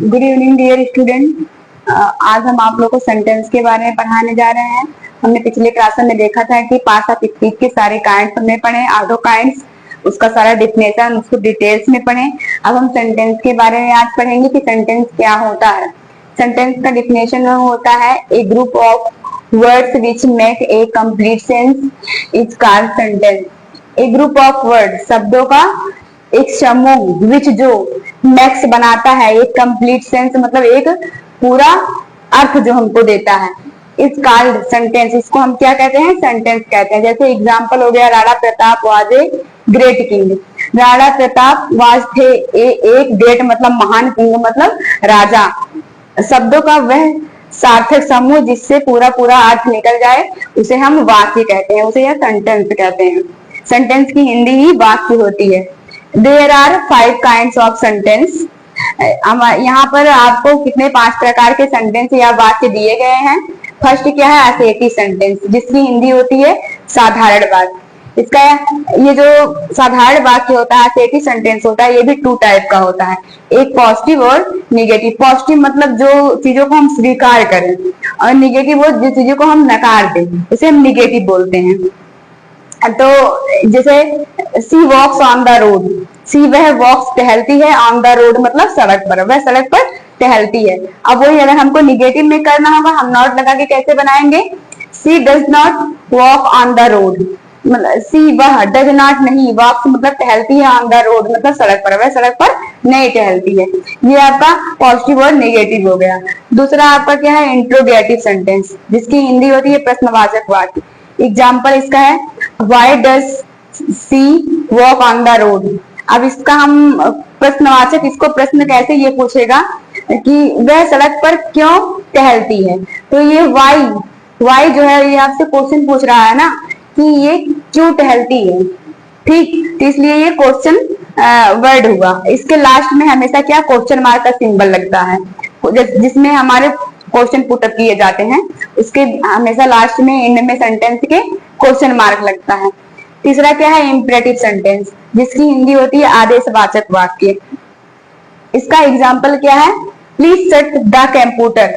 Good evening dear student. आज हम आप लोग को सेंटेंस के बारे में पढ़ाने जा रहे हैं। हमने पिछले क्लास में देखा था कि पास ऑफ स्पीच के सारे काइंड्स हमने पढ़े, ऑटो काइंड्स, उसका सारा डिफिनेशन, उसको डिटेल्स में पढ़े। अब हम सेंटेंस के बारे में आज पढ़ेंगे कि सेंटेंस क्या होता है। सेंटेंस का डिफिनेशन होता है a group of words which make a complete sense is called sentence. A group of word, शब्दों का एक समूह, विच जो मैक्स बनाता है, एक कंप्लीट सेंस मतलब एक पूरा अर्थ जो हमको देता है, इस कॉल्ड सेंटेंस। इसको हम क्या कहते हैं? सेंटेंस कहते हैं। जैसे एग्जांपल हो गया, Rana Pratap was a great king. Rana Pratap was थे एक ग्रेट मतलब महान, किंग मतलब राजा। शब्दों का वह सार्थक समूह जिससे पूरा पूरा अर्थ निकल जाए उसे हम वाक्य कहते हैं, उसे यह सेंटेंस कहते हैं। सेंटेंस की हिंदी ही वाक्य होती है। There are 5 kinds of sentence. यहाँ पर आपको कितने 5 प्रकार के सेंटेंस या वाक्य दिए गए हैं। फर्स्ट क्या है? असर्टिव सेंटेंस, जिसकी हिंदी होती है साधारण वाक्य। इसका ये जो साधारण वाक्य होता है, असर्टिव सेंटेंस होता है, ये भी 2 टाइप का होता है, एक पॉजिटिव और निगेटिव। पॉजिटिव मतलब जो चीजों को हम स्वीकार करें, और निगेटिव वो जो चीजों को हम नकार दें, उसे हम निगेटिव बोलते हैं। तो जैसे सी वॉक्स ऑन द रोड, सी वह वॉक्स टहलती है, ऑन द रोड मतलब सड़क पर, वह सड़क पर टहलती है। अब वही अगर हमको निगेटिव में करना होगा, हम नॉट लगा के कैसे बनाएंगे? She does not walk on the road, मतलब सी वह, डज नॉट नहीं, वॉक मतलब टहलती है, ऑन द रोड मतलब सड़क पर, वह सड़क पर नहीं टहलती है। ये आपका पॉजिटिव और नेगेटिव हो गया। दूसरा आपका क्या है? इंट्रोगेटिव सेंटेंस, जिसकी हिंदी होती है प्रश्नवाचक वाक्य। एग्जाम्पल इसका है, why does she walk on the road. अब इसका हम प्रश्नवाचक, इसको प्रश्न कैसे ये पूछेगा कि वह सड़क पर क्यों टहलती है। तो ये वाई जो है ये आपसे क्वेश्चन पूछ रहा है ना कि ये क्यों टहलती है, ठीक। तो इसलिए ये क्वेश्चन वर्ड हुआ। इसके लास्ट में हमेशा क्या? क्वेश्चन मार्क का सिंबल लगता है, जिसमें हमारे क्वेश्चन पुटअप किए जाते हैं, उसके हमेशा लास्ट में, एंड में सेंटेंस के क्वेश्चन मार्क लगता है। तीसरा क्या है? इंपरेटिव सेंटेंस, जिसकी हिंदी होती है आदेशवाचक वाक्य। इसका एग्जाम्पल क्या है? Please shut the computer.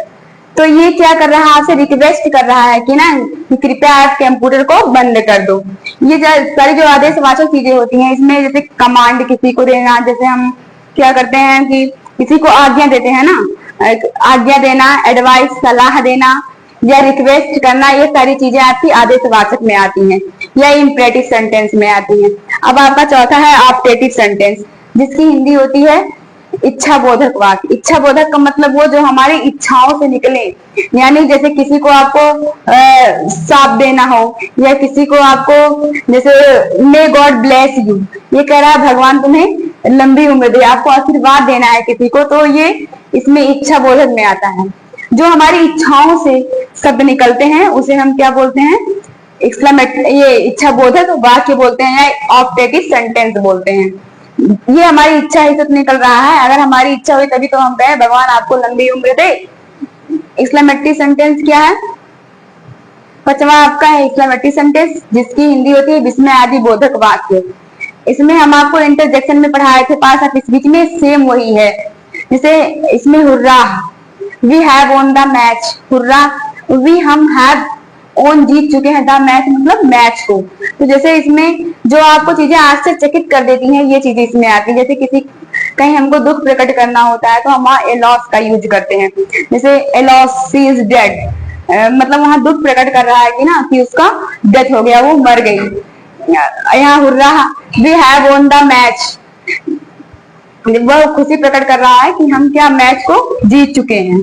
तो ये क्या कर रहा है? आपसे रिक्वेस्ट कर रहा है कि ना कि कृपया आप कंप्यूटर को बंद कर दो। ये सारी जो आदेशवाचक चीजें होती हैं, इसमें जैसे कमांड किसी को देना, जैसे हम क्या करते हैं कि किसी को आज्ञा देते हैं ना, आज्ञा देना, एडवाइस सलाह देना, या रिक्वेस्ट करना, ये सारी चीजें आपकी आदेशवाचक में आती हैं या इंपरेटिव सेंटेंस में आती हैं। अब आपका चौथा है ऑप्टेटिव सेंटेंस, जिसकी हिंदी होती है इच्छा बोधक वाक्य। इच्छा बोधक का मतलब वो जो हमारी इच्छाओं से निकले, यानी जैसे किसी को आपको साथ देना हो, या किसी को आपको जैसे मे गॉड ब्लेस यू, ये कह रहा है भगवान तुम्हें लंबी उम्र दे, आपको आशीर्वाद देना है किसी को, तो ये इसमें इच्छा बोधक में आता है। जो हमारी इच्छाओं से शब्द निकलते हैं उसे हम क्या बोलते हैं? ये इच्छा बोधक वाक्य बोलते हैं या ऑप्टेटिव सेंटेंस बोलते हैं। ये हमारी इच्छा ही से निकल रहा है, अगर हमारी इच्छा हुई तभी तो हम कहें भगवान आपको लंबी उम्र दे। एक्सक्लेमेटरी सेंटेंस क्या है? पांचवा आपका है एक्सक्लेमेटरी सेंटेंस, जिसकी हिंदी होती है विस्मय आदि बोधक वाक्य। इसमें हम आपको इंटरजेक्शन में पढ़ाए थे पास ऑफ स्पीच में, सेम वही है। जैसे इसमें hurrah, we have won the match, hurrah, we हम हैव ओन जीत चुके हैं, द मैच मतलब मैच को। तो जैसे इसमें जो आपको चीजें आश्चर्यचकित कर देती हैं, ये चीजें इसमें आती है। जैसे किसी कहीं हमको दुख प्रकट करना होता है तो हम वहाँ ए लॉस का यूज करते हैं, जैसे ए लॉस, सी इज डेड, मतलब वहां दुख प्रकट कर रहा है कि ना कि उसका डेथ हो गया, वो मर गई। यहाँ hurrah, we have won the match, वह खुशी प्रकट कर रहा है कि हम क्या मैच को जीत चुके हैं।